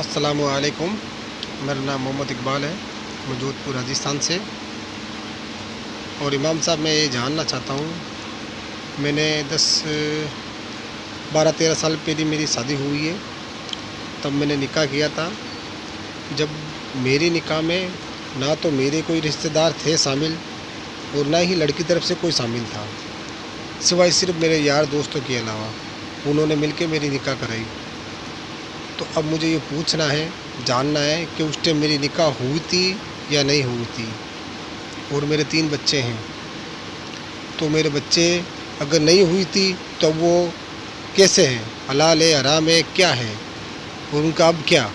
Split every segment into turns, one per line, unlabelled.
अस्सलामुअलैकुम। मेरा नाम मोहम्मद इकबाल है, मैं जोधपुर राजस्थान से। और इमाम साहब, मैं ये जानना चाहता हूँ, मैंने 12-13 साल पहले मेरी शादी हुई है। तब मैंने निकाह किया था। जब मेरी निकाह में ना तो मेरे कोई रिश्तेदार थे शामिल और ना ही लड़की तरफ से कोई शामिल था, सिवाय सिर्फ मेरे यार दोस्तों के अलावा। उन्होंने मिलकर मेरी निकाह कराई। तो अब मुझे ये पूछना है, जानना है कि उस टाइम मेरी निकाह हुई थी या नहीं हुई थी। और मेरे 3 बच्चे हैं, तो मेरे बच्चे अगर नहीं हुई थी तो वो कैसे हैं, हलाल है, हराम है, क्या है, और उनका अब क्या,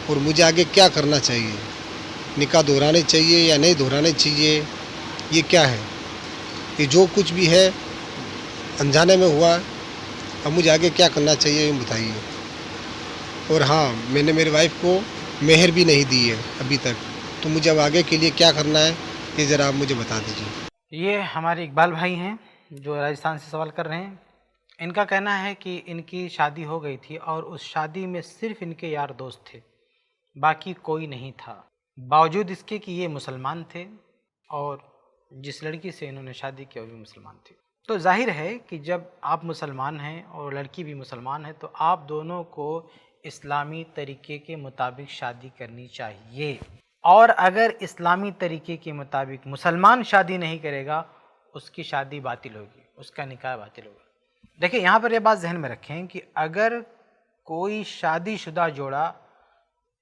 और मुझे आगे क्या करना चाहिए, निकाह दोहराने चाहिए या नहीं दोहराने चाहिए, ये क्या है, ये जो कुछ भी है अनजाने में हुआ। अब मुझे आगे क्या करना चाहिए, ये बताइए। और हाँ, मैंने मेरी वाइफ को मेहर भी नहीं दी है अभी तक, तो मुझे अब आगे के लिए क्या करना है, ये ज़रा आप मुझे बता दीजिए।
ये हमारे इकबाल भाई हैं जो राजस्थान से सवाल कर रहे हैं। इनका कहना है कि इनकी शादी हो गई थी और उस शादी में सिर्फ इनके यार दोस्त थे, बाकी कोई नहीं था, बावजूद इसके कि ये मुसलमान थे और जिस लड़की से इन्होंने शादी की वो भी मुसलमान थी। तो जाहिर है कि जब आप मुसलमान हैं और लड़की भी मुसलमान है तो आप दोनों को इस्लामी तरीके के मुताबिक शादी करनी चाहिए। और अगर इस्लामी तरीके के मुताबिक मुसलमान शादी नहीं करेगा, उसकी शादी बातिल होगी, उसका निकाह बातिल होगा। देखिए, यहाँ पर यह बात जहन में रखें कि अगर कोई शादीशुदा जोड़ा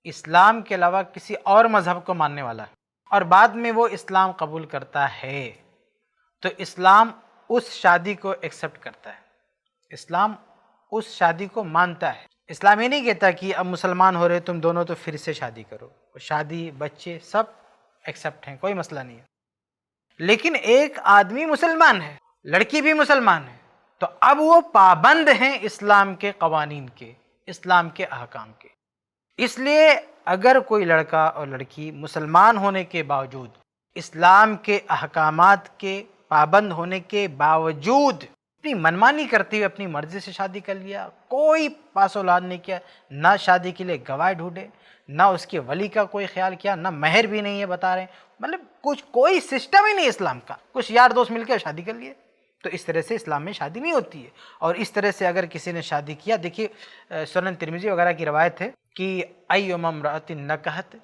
इस्लाम के अलावा किसी और मज़हब को मानने वाला है और बाद में वो इस्लाम कबूल करता है, तो इस्लाम उस शादी को एक्सेप्ट करता है, इस्लाम उस शादी को मानता है। इस्लाम ये नहीं कहता कि अब मुसलमान हो रहे तुम दोनों तो फिर से शादी करो, शादी बच्चे सब एक्सेप्ट हैं, कोई मसला नहीं है। लेकिन एक आदमी मुसलमान है, लड़की भी मुसलमान है, तो अब वो पाबंद हैं इस्लाम के कवानीन के, इस्लाम के अहकाम के। इसलिए अगर कोई लड़का और लड़की मुसलमान होने के बावजूद, इस्लाम के अहकामात के पाबंद होने के बावजूद अपनी मनमानी करते हुए अपनी मर्जी से शादी कर लिया, कोई पास औलाद नहीं किया, ना शादी के लिए गवाह ढूंढे, ना उसके वली का कोई ख्याल किया, ना महर भी नहीं है बता रहे, मतलब कुछ कोई सिस्टम ही नहीं इस्लाम का, कुछ यार दोस्त मिलकर शादी कर लिए, तो इस तरह से इस्लाम में शादी नहीं होती है। और इस तरह से अगर किसी ने शादी किया, देखिए सुनन तिरमिज़ी वगैरह की रवायत है कि अय्युम इम्रअतिन नकहत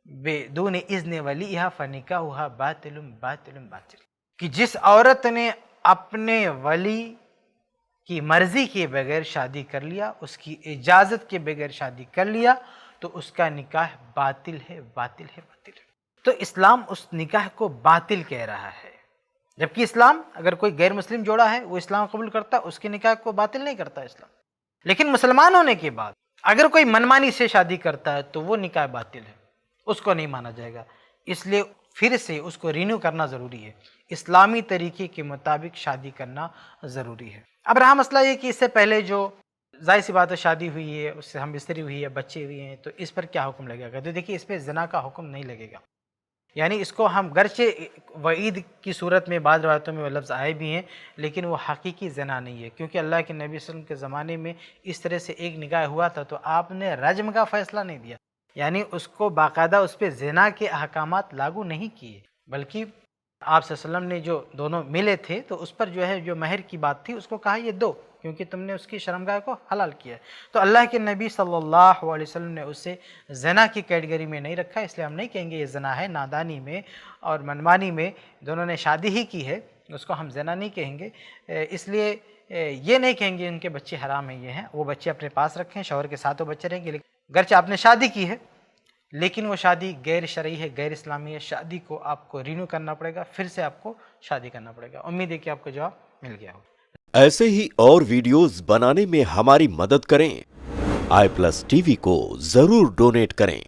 बेदून इज़्न वलीहा फनिकाहुहा बातिलुम बातिलुम बातिल, कि जिस औरत ने अपने वली की मर्जी के बगैर शादी कर लिया, उसकी इजाज़त के बगैर शादी कर लिया, तो उसका निकाह बातिल है, बातिल है, बातिल है। तो इस्लाम उस निकाह को बातिल कह रहा है, जबकि इस्लाम अगर कोई गैर मुस्लिम जोड़ा है वो इस्लाम कबूल करता, उसके निकाह को बातिल नहीं करता इस्लाम। लेकिन मुसलमान होने के बाद अगर कोई मनमानी से शादी करता है तो वो निकाह बातिल है, उसको नहीं माना जाएगा। इसलिए फिर से उसको रिन्यू करना ज़रूरी है, इस्लामी तरीके के मुताबिक शादी करना ज़रूरी है। अब रहा मसला ये कि इससे पहले जो जाहिर सी बात है शादी हुई है, उससे हम बिस्तरी हुई है, बच्चे हुए हैं, तो इस पर क्या हुक्म लगेगा? तो देखिए, इस पर ज़िना का हुक्म नहीं लगेगा। यानी इसको हम गरचे वईद की सूरत में बाद रवायतों में वो लफ्ज़ आए भी हैं, लेकिन वो हकीकी ज़िना नहीं है, क्योंकि अल्लाह के नबी सल्लल्लाहु अलैहि वसल्लम के ज़माने में इस तरह से एक निकाह हुआ था तो आपने रज्म का फ़ैसला नहीं दिया, यानी उसको बाकायदा उस पर ज़िना के अहकामात लागू नहीं किए, बल्कि आप सल्लल्लाहु अलैहि वसल्लम ने जो दोनों मिले थे तो उस पर जो है जो महर की बात थी उसको कहा ये दो, क्योंकि तुमने उसकी शर्मगाह को हलाल किया। तो अल्लाह के नबी सल्लल्लाहु अलैहि वसल्लम ने उसे ज़िना की कैटेगरी में नहीं रखा, इसलिए हम नहीं कहेंगे ये ज़िना है। नादानी में और मनमानी में दोनों ने शादी ही की है, उसको हम ज़िना नहीं कहेंगे। इसलिए ये नहीं कहेंगे उनके बच्चे हराम हैं, ये हैं, वो बच्चे अपने पास रखें, शौहर के साथ वो बच्चे रहेंगे। लेकिन गरचे आपने शादी की है लेकिन वो शादी गैर शरई है, गैर इस्लामी है, शादी को आपको रिन्यू करना पड़ेगा, फिर से आपको शादी करना पड़ेगा। उम्मीद है कि आपको जवाब मिल गया हो।
ऐसे ही और वीडियोस बनाने में हमारी मदद करें। iPlus TV को जरूर डोनेट करें।